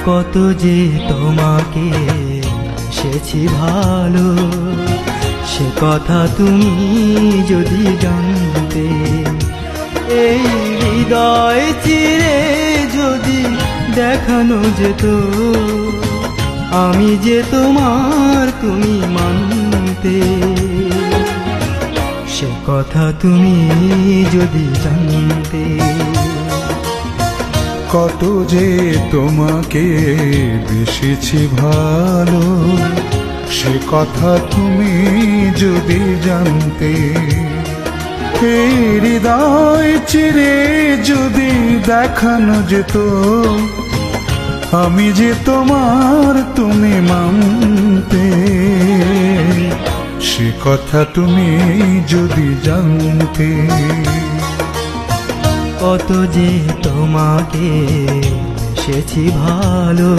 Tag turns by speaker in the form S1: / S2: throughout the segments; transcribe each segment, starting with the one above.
S1: কত যে তোমাকে বেসেছি ভালো, সে কথা তুমি যদি জানতে। এই হৃদয় চিরে যদি দেখানো যেত, আমি যে তোমার তুমি মানতে। সে কথা তুমি যদি জানতে।
S2: কত যে তোমাকে বেসেছি ভালো, সে কথা তুমি যদি জানতে। এই হৃদয় চিরে যদি দেখানো যেত, আমি যে তোমার তুমি মানতে। সে কথা তুমি যদি জানতে।
S1: কত যে তোমাকে বেসেছি ভালো,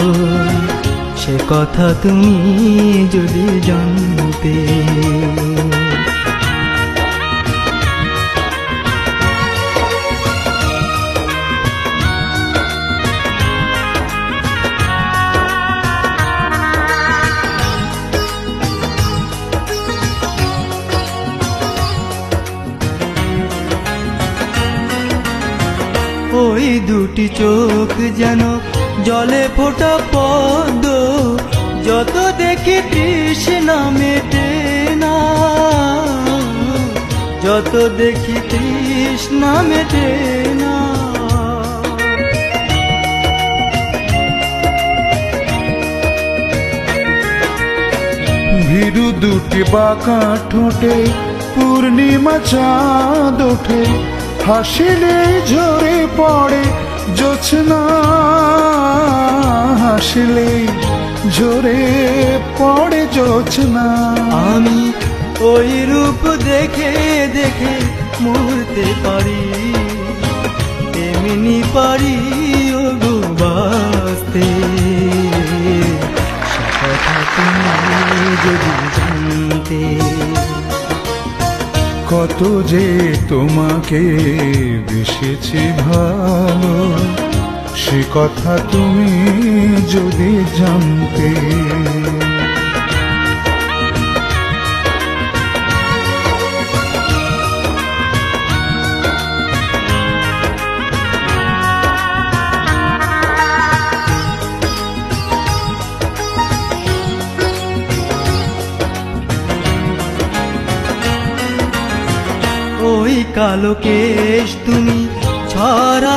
S1: সে কথা তুমি যদি জানতে। ওই দুটি চোখ যেন জলে ফোটা পদ্ম, যত দেখি তৃষ্ণা মেটে না, যত দেখি তৃষ্ণা মেটে না।
S2: ভীরু দুটি বাঁকা ঠোঁটে পূর্ণিমা চাঁদ ওঠে, হাসিলে ঝরে পড়ে জোছনা, হাসিলে ঝরে পড়ে জোছনা।
S1: আমি ওই রূপ দেখে দেখে মরতে পারি, তেমনি পারি ও গো বাঁচতে। সে কথা তুমি যদি জানতে।
S2: কত যে তোমাকে বেসেছি ভালো, সে কথা তুমি যদি জানতে।
S1: ওই কালো কেশ তুমি ছড়া